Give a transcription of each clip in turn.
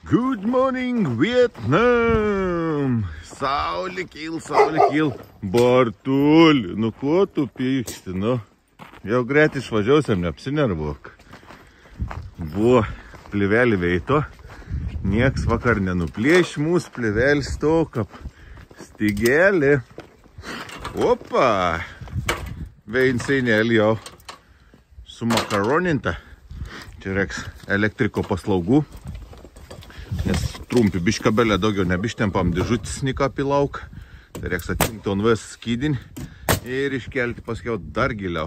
Good morning, Vietnam! Saulė kyl. Bartuli, nu ko tu pyksti, nu? Jau greit išvažiausiam, neapsinervuok. Buvo plivelį veito. Nieks vakar nenuplėš mūsų plivelis to, kaip stigelį. Opa! Veinseinėlį jau sumakaroninta. Čia reiks elektriko paslaugų. Nes trumpi biškabelę daugiau nebištempam dėžutis nika pilauk. Tai reiks atimti onves skydinį ir iškelti paskiau dar giliau.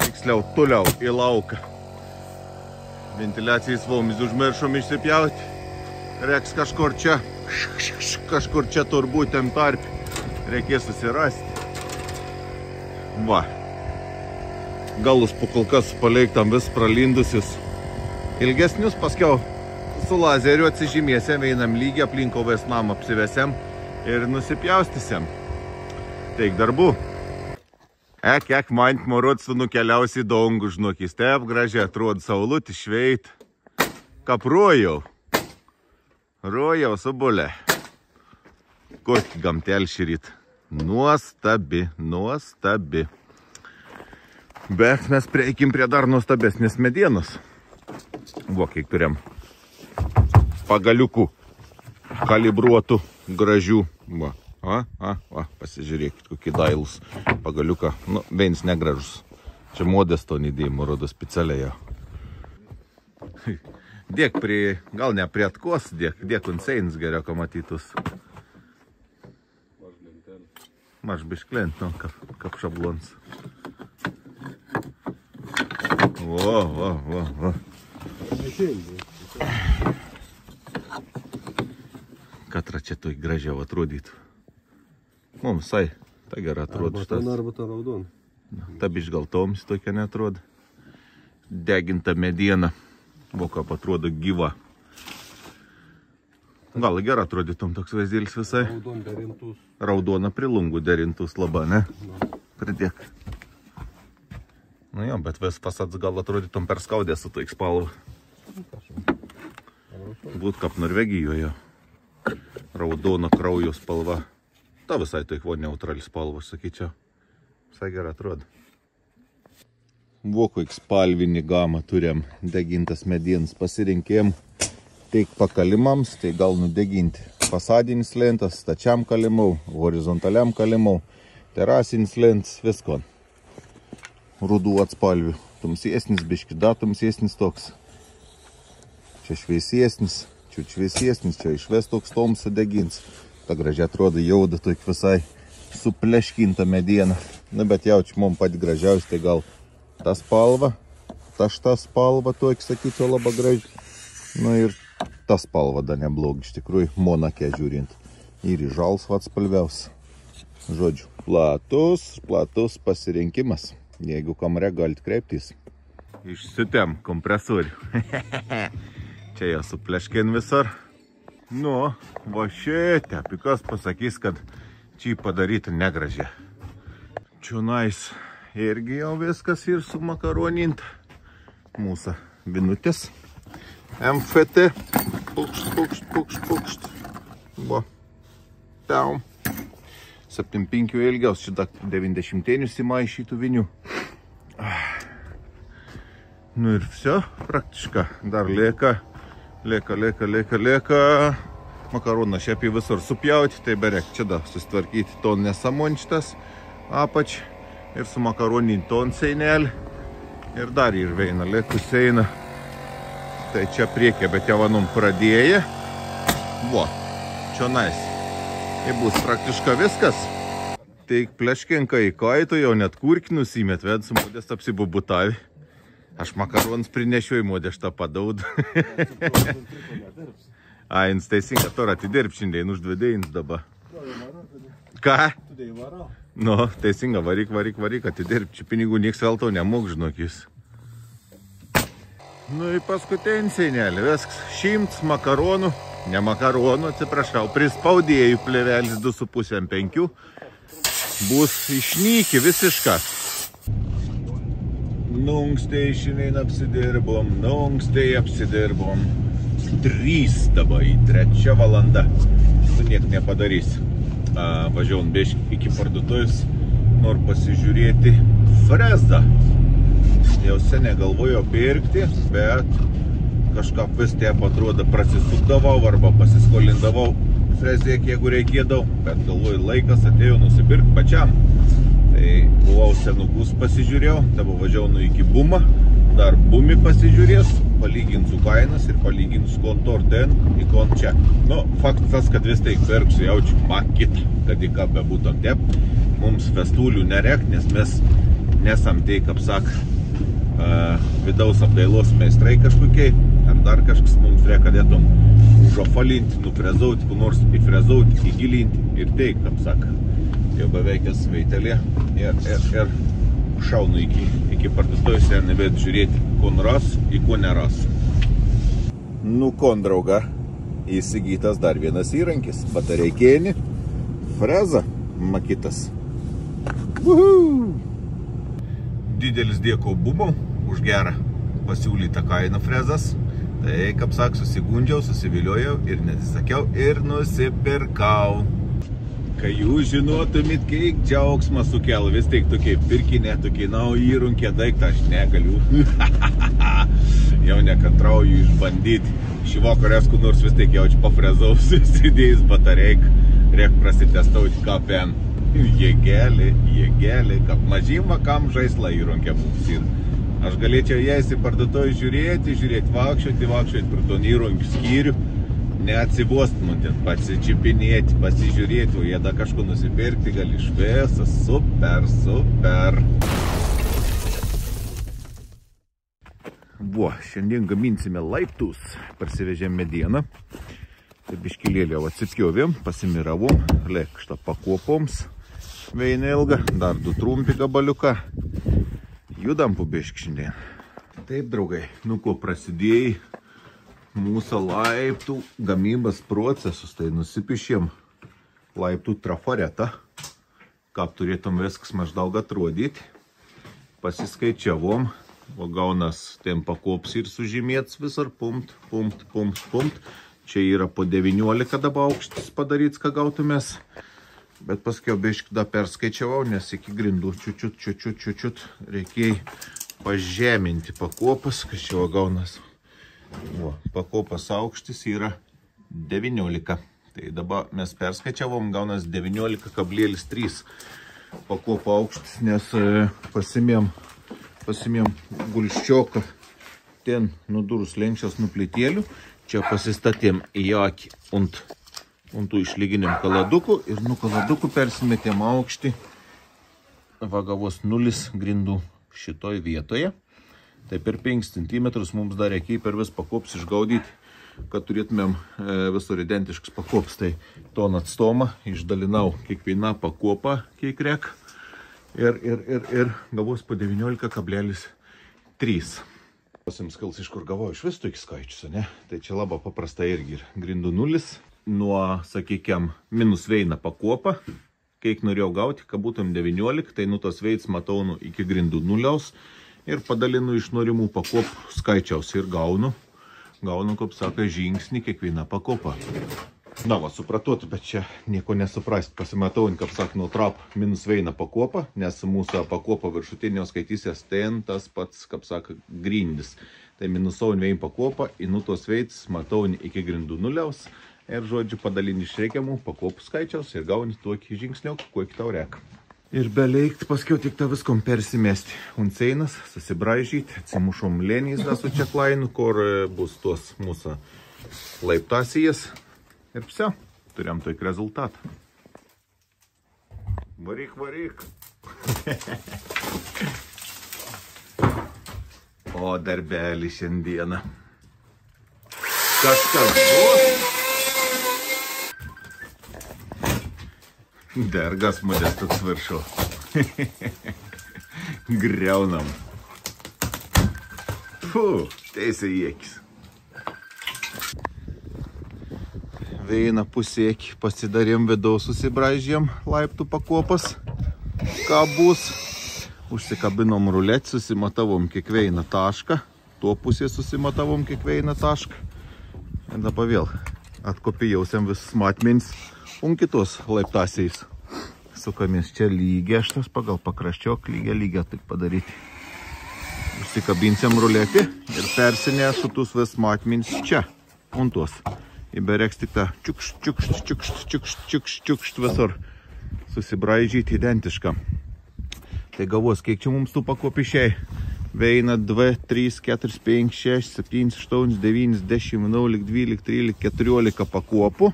Tiksliau toliau į lauką. Ventiliacijais vaumis užmiršom išsipjauti. Reiks kažkur čia turbūt ten tarp. Reikės susirasti. Va. Galus po kol kas paleiktam vis pralindusius. Ilgesnius paskiau su lazeriu atsižymėsiam, einam lygiai aplinko vesnam apsivesiam ir nusipjaustysiam. Teik darbų. Kiek man morod su nukeliausi į dongų žinokis. Taip gražiai atrodo saulutį šveit. Kap rojau. Rojau subulė. Kokį gamtel šįryt. Nuostabi. Bet mes prieikim prie dar nuostabesnės medienos. Va, kiek turėm pagaliukų kalibruotų gražių. Va, pasižiūrėkit, kokį dailus pagaliuką. Nu, veins negražus. Čia modės to nedėjimo rodo specialiai. Dėk prie, gal ne prie atkos, dėk ant seins geriau, ką matytus. Maž bišklent, nu, kaip šablons. Va. Katra čia toj gražiau atrodytų. Mums visai, ta gera atrodo šitas. Arba ta raudona. Ta biš gal toms tokia neatrodo. Deginta mediena. Va, kaip atrodo gyva. Gal gera atrodytum toks vaizdėlis visai. Raudon derintus. Raudona prilungų derintus laba, ne? Pridėk. Nu jo, bet vis pasats gal atrodytum per skaudę su toik spalva. Būt kaip Norvegijoje. Raudona kraujo spalva. Ta visai toik va neutrali spalva, sakyčiau. Visai gerai atrodo. Va, koik spalvinį gamą turėm. Degintas medienas pasirinkėm. Teik pakalimams, tai gal nudeginti fasadinis lentas, stačiam kalimau, horizontaliam kalimau, terasinis lentas, visko. Rudų atspalvių. Tamsiesnis, biški, da tamsiesnis toks. Čia šviesiesnis, čiut šviesiesnis, čia išves toks tomsa degins. Ta gražiai atrodo jauda toik visai supleškinta mediena. Na, bet jau čia mums pat gražiausia, tai gal ta spalva, ta spalva toik, sakyčiau, labai gražiai. Nu ir ta spalva da neblogi, iš tikrųjų, monakė žiūrint. Ir į žalsvą atspalviaus. Žodžiu, platus pasirinkimas. Jeigu kamre galite kreiptis. Išsitėm kompresorių. Čia jau supleškėn visur. Nu, va šitą, pikas pasakys, kad čia padaryta negražiai. Čiunais irgi jau viskas ir sumakaroninta. Mūsų vinutės. MFT. Pukšt. Va. Taum. 7,5 ilgiaus, šitą 90-ėnius įmaišytų vinių. Nu ir все, praktiška. Dar lieka. Makaroną šiaip į visur supjauti, tai berek čia da susitvarkyti ton nesamončitas apač ir su makaroninį ton seinelį. Ir dar ir veina, liekus eina. Tai čia priekė, bet jau anom pradėję. Va, čia nais. Tai bus praktiška viskas. Teik pleškenka į kaitų, jau net kurkinus įmet, ved su modės apsibubutavi. Aš makaronus prinešiu į modę, aš tą padaud. Ains teisinga, tor atidirb šiandien už 2 dienas dabar. Ką? Nu, teisinga, varyk, atidirb. Čia pinigų nieks vėl tau nemok, žinokis. Nu į paskutinį seinelį, viskas. 100 makaronų. Ne makaronų, atsiprašau, prispaudėjų plevelis 2,5 bus išnyki visiška. Nungstei šiandien apsidirbom. 3 dabar į 3 valanda. Niek nepadarys. Važiavom biškį iki parduotuvės. Noriu pasižiūrėti frezą. Jau seniai galvoju pirkti, bet kažką vis taip atrodo prasisukdavau arba pasiskolindavau frezėk, jeigu reikėdavo, bet galvoju, laikas atėjo nusipirkti pačiam. Tai buvau senukus pasižiūrėjau, dabar važiavau iki Bumą, dar Bumi pasižiūrės, palyginsiu kainas ir palyginsiu kontor ten į kon čia. Nu, faktas, kad vis tai pirksiu, jaučiu makitą, kad į ką bebūtų tep. Mums festulių nerek, nes mes nesam tai, kaip sak, vidaus apdailos meistrai kažkokiai, ar dar kažkas mums rekadėtum užofalinti, nufrezauti, kur nors įfrezauti, įgilinti ir tai, kaip saka. Jau beveikęs veitelė ir šaunu iki parduotuvės ir nebėt žiūrėti, ko ras, į ko neras. Nu, kon, drauga, įsigytas dar vienas įrankis, batareikėni, freza, makitas. Uhu! Didelis dėko Bumau už gerą pasiūlytą kainą frezas. Tai, kaip sak, susigundžiau, susiviliojau ir nesisakiau ir nusipirkau. Kai jūs žinotumėt, kiek džiaugsmą sukel, vis tik tokie pirkinė, tokie įrunkė daiktą, aš negaliu. Jau nekantrauju išbandyti. Šį vakarės, kur nors vis tik jaučiu pafrezau, susidėjus batareiką, reik prasitestauti ką pen. Jėgelė, kad mažym vakam žaislą įrunkė mums ir. Aš galėčiau jas į parduotuvę žiūrėti, vakščioti per to įrunkių skyrių, neatsibost man ten, pasičipinėti, pasižiūrėti, o jie da kažko nusipirkti gali šviesas, super. Buvo, šiandien gaminsime laiptus, parsivežėm medieną, tai biškilėlį atsipjovėm, pasimiravom, lėkštą pakopoms, veina ilga, dar 2 trumpi gabaliuką. Judam po biškį šiandien. Taip, draugai, nu ko prasidėjai mūsų laiptų gamybos procesus, tai nusipišėm laiptų trafaretą, kaip turėtum viskas maždaug atrodyti. Pasiskaičiavom, o gaunas ten pakops ir sužymėts visur, pumt. Čia yra po 19 dabar aukštis padaryts, ką gautumės. Bet paskiau biškį da perskaičiavau, nes iki grindų čiučiut reikėjo pažeminti pakopas, kas čia gaunas. Pakopas aukštis yra 19. Tai dabar mes perskaičiavom, gaunas 19,3 pakopo aukštis, nes pasimėm gulščioką ten nudurus lenkščios nuplėtėlių. Čia pasistatėm į akį ant tų išlyginėm kaladukų ir nuo kaladukų persimetėm aukštį vagavos 0 grindų šitoj vietoje. Tai per 5 cm mums dar reikia per vis pakops išgaudyti, kad turėtumėm visur identiškas pakops. Tai ton atstomą išdalinau kiekvieną pakopą kiek rek ir gavos po 19,3. Skils iš kur gavau iš vis tokius skaičius, ne? Tai čia labai paprasta irgi ir grindų 0. Nuo, sakykime, minus veina pakopą, kiek norėjau gauti, kad būtum 19, tai nu tos veits matau iki grindų 0 ir padalinu iš norimų pakopų skaičiaus ir gaunu, kaip sako, žingsnį kiekvieną pakopą. Na, va, supratot, bet čia nieko nesuprast. Pasimatau, kaip sako, nuo trap minus veina pakopą, nes mūsų pakopa viršutinio skaitysės ten tas pats, kaip sako, grindis. Tai minusau vein pakopą, į nu tos veits matau iki grindų 0. Ir, žodžiu, padalini iš reikiamų pakopų skaičiaus ir gauni tokį žingsniok, kokį tau reka. Ir beleikt paskiau tik tą viskom persimesti. Unceinas, susibraižyti, atsimušom lenys da su čeklainu, kur bus tos mūsų laiptasijas. Ir pse, turėjom tokį rezultatą. Varyk. O darbelį šiandieną. Kažkas bus. Dergas modestas viršau. Griaunam. Teisė į akis. Veina pusėkį pasidarėm vidaus, susibraižėm laiptų pakopas. Ką bus? Užsikabinom ruletį, susimatavom kiekvieną tašką. Tuo pusė susimatavom kiekvieną tašką. Dabar vėl atkopijausiam visus matmenis, kitos laiptasiais sukamis. Čia lygiai šitas pagal pakraščiok, lygiai taip padaryti. Užsikabinsiam ruletį ir persinešu tus vis matmenis čia, tuos. Įbereks tik tą čiukšt visur susibraidžyti identišką. Tai galvos, kiek čia mums tų pakopišiai? Veina 2, 3, 4, 5, 6, 7, 8, 9, 10, 11, 12, 13, 14 pakopų.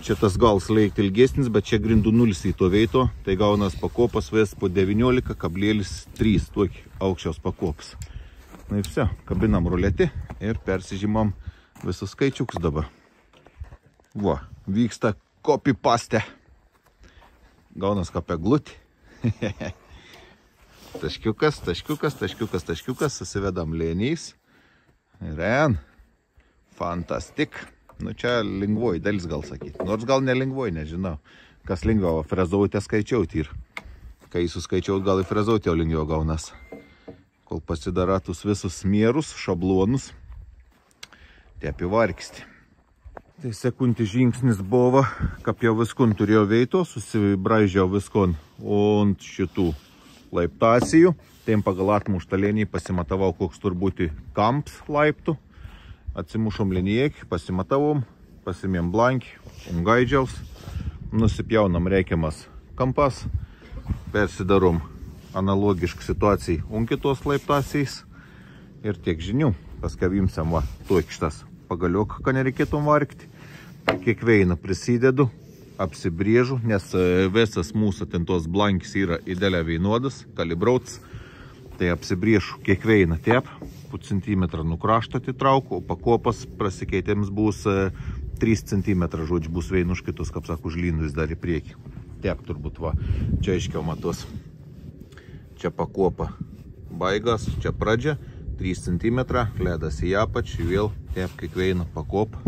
Čia tas gals leikti ilgesnis, bet čia grindų 0 į to veito. Tai gaunas pakopas vis po 19,3 tokį aukščiaus pakopas. Na ir vse, kabinam ruletį ir persižymam visus skaičiukus dabar. Va, vyksta copy-paste. Gaunas kaip eglutė. Taškiukas, susivedam lėniais. Ir fantastik. Nu čia lengvoji dalis gal sakyti. Nors gal nelengvoji, nežinau. Kas lengviau, frezuoti skaičiauti ir. Kai suskaičiaut, gal į frezuoti jau lengviau gaunas. Kol pasidaratus visus smierus, šablonus, tai apivarksti. Tai sekundį žingsnis buvo, kaip jau viskon turėjo veito, susibraižiau viskon ant šitų laiptasijų. Taip pagal atmuštą lėnį pasimatavau, koks turbūt kamps laiptų. Atsimušom linijėkį, pasimatavom, pasimėm blankį, gaidžiaus, nusipjaunam reikiamas kampas, persidarom analogišką situaciją kitos laiptasiais ir tiek žinių. Paskavimsiam va, tuokštas pagaliok, ką nereikėtum varkti. Kiekvieną prisidedu, apsibrėžu, nes visas mūsų tentos blankis yra idealiai vienodas, kalibrautas. Tai apsibrėžu kiekvieną tep, po centimetrą nukraštą atitrauku, o pakopas prasikeitėms bus 3 cm, žodžiu, bus vienu už kitus, kaip sako, užlindus dar į priekį. Tep turbūt va, čia aiškiau matos. Čia pakopa baigas, čia pradžia, 3 cm, ledas į apačią, vėl tep kiekvieną pakopą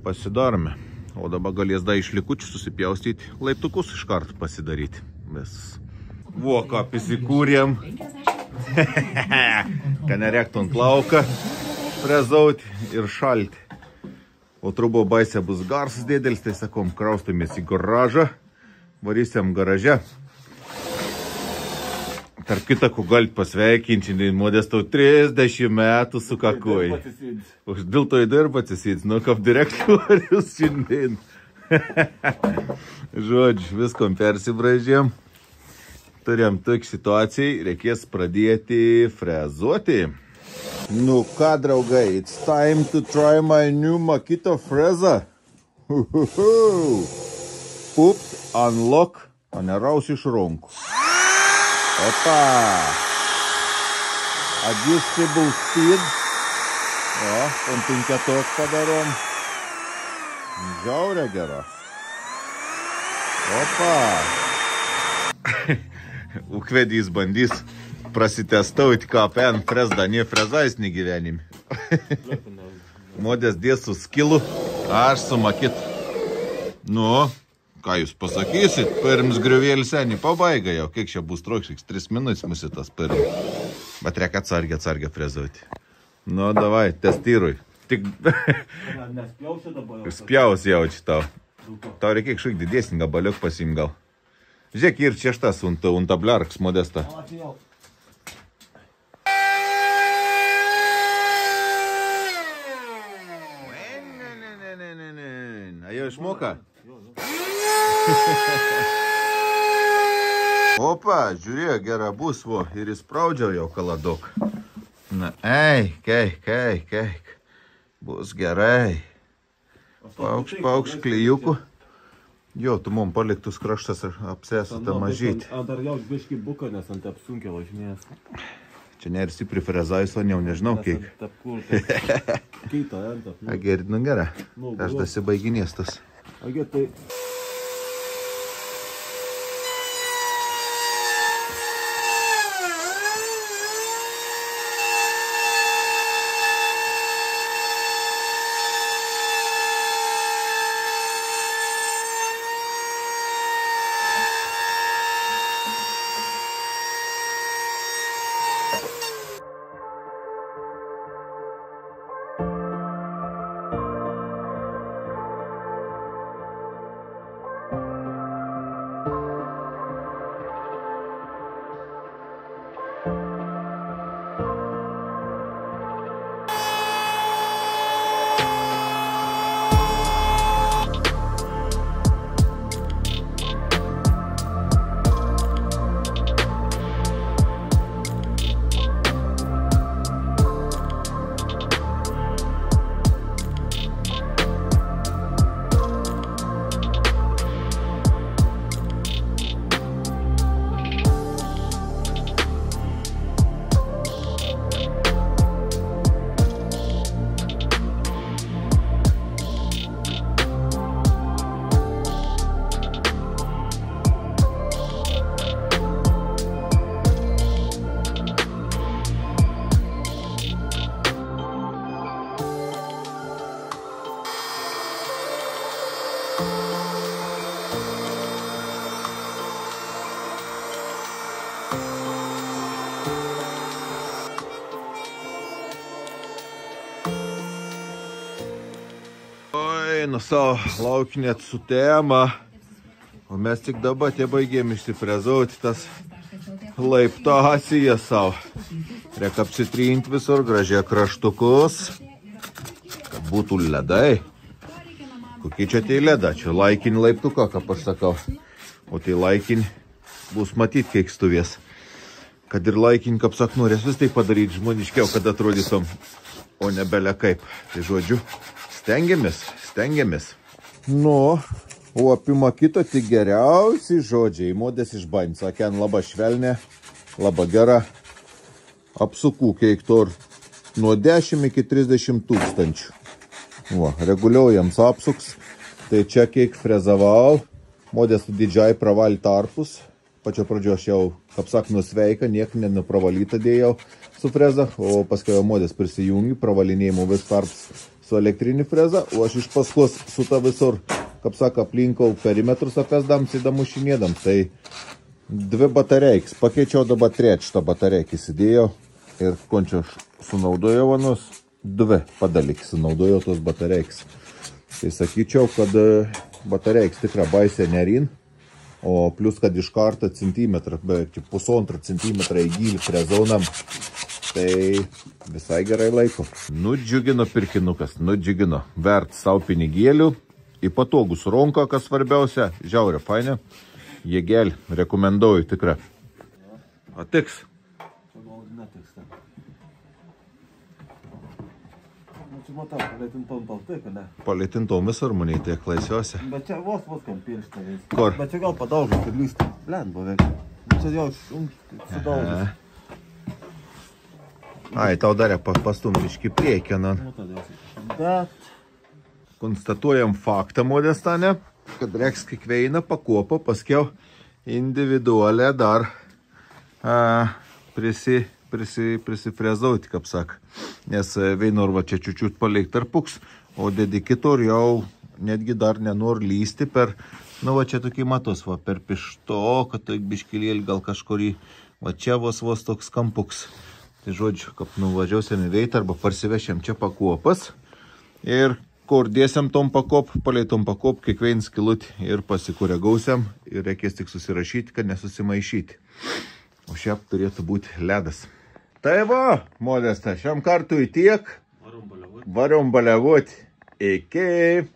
pasidarome. O dabar galės dar iš likučių susipjaustyti, laiptukus iš karto pasidaryti. Mes voką įsikūrėm. Kad nereiktų ant lauką frezauti ir šalti. O trubo baisė bus garsas dėdelis, tai sakom, kraustumės į garažą, varysiam garaže. Tarp kitą, ko galite pasveikinti, Modestau 30 metų sukakoj. Už dėl to įdarba atsisėdis, nu kaip direktorius šiandien. Žodžiu, viskom persibražėm. Turėjom tokį situacijai, reikės pradėti frezuoti. Nu ką, draugai, it's time to try my new Makita freezer. Pupt, unlock, paneraus iš rankų. Opa! Adjustable speed. O, penketok padarom. Žiaurė gera. Opa! Ukvedys bandys prasitestauti, ką pen frezda, ne frezais negyvenimi. Modės dės su skilu, aš su Makit. Nu, ką jūs pasakysit, pirms griuvėlis seniai pabaiga jau, kiek čia bus trokščiks, 3 minutės mūsų tas pirmas. Bet reikia atsargiai frezauti. Nu, davai, testyrui. Tik... Spjaus jauči tau. Tau reikia kažkaip didesnį gabaliuk pasim gal. Žiūrėk, ir čia štas untablarks Modesta. A jau išmoka? Opa, žiūrėk, gera bus, vo, ir įspraudžiau jau kaladok. Na, keik. Bus gerai. Paukš klijukų. Jo, tu mum paliktus kraštas apsėsų tą mažytį. A dar jau biškį buką, nes ant apsunkia važinės. Čia nėra stipri frezais, o nežinau kiek. Keita, ant. Ageri, nu gerai. Aš dasibaiginės tas. Ageri, tai... Einu savo laukinėt su tema. O mes tik dabar tie baigėm išsifrezuoti tas laipto asiją savo. Reikia apsitrint visur, gražiai kraštukus, kad būtų ledai. Kokie čia tai leda? Čia laikinį laiptuką, kaip aš sakau. O tai laikinį bus matyti, kiek stovės. Kad ir laikinį, kaip sak, norės vis tai padaryti žmoniškiau, kad atrodytum, o ne bele kaip. Tai žodžiu, stengiamės. Nu, o apima kito tik geriausiai žodžiai. Modės išbandė, sakė, labai švelnė, labai gera. Apsukų keiktor nuo 10 iki 30 tūkstančių. Va, reguliuojams apsuks. Tai čia kiek frezavau. Modės didžiai pravalį tarpus. Pačio pradžio aš jau, kaip sak, nusveika, niek nenupravalyta dėjau su freza. O paskui modės prisijungi, pravalinėjimo vis tarps su elektrinį freza. O aš iš paskos su ta visur, kaip sak, aplinkau perimetrus apesdams įdamušinėdam. Tai 2 batareiks. Pakeičiau dabar 3 batareiką įsidėjau. Ir končio sunaudojau vanus. 2 padalyk sunaudojau tos batareiks. Tai sakyčiau, kad batareiks tikra baisė nerin. O plus, kad iš karto centimetrą, beveik 1,5 centimetrą į gylį frezaunam. Tai visai gerai laiko. Nudžiugino pirkinukas, nudžiugino. Vert savo pinigėlių. Į patogus ronką, kas svarbiausia. Žiaurė, fainė. Jėgelį, rekomenduoju tikrai. Atiks. Čia gal netiks ten. Nu, čia matau, palėtintom baltai, kad ne. Palėtintom visur maniai tiek laisviausia. Bet čia vos kam pirštą. Kur? Bet čia gal padaužas, kad lysti. Blend beveik. Čia jau sudaužas. Ai, tau darė pastumbiški priekį, na. Nu, tada jau. Bet... Konstatuojam faktą modestane, kad reiks kiekvieną pakopą paskiau individualią dar prisifrezauti, kaip sak. Nes vienur va čia čiučiut palikt tarpuks, o dedi kitur jau netgi dar nenor lysti per, nu va čia tokį matos, va per pišto, kad tai biškilėlį gal kažkurį, va čia vos toks kampuks. Tai žodžiu, kaip nuvažiuosiam į veitą arba parsivešiam čia pakopas ir kur dėsiam tom pakop, palei tom pakop, kiekvieną skilutį ir pasikoregausiam ir reikės tik susirašyti, kad nesusimaišyti. O šiaip turėtų būti ledas. Tai va, modesta, šiam kartui tiek. Varom baliavoti. Iki.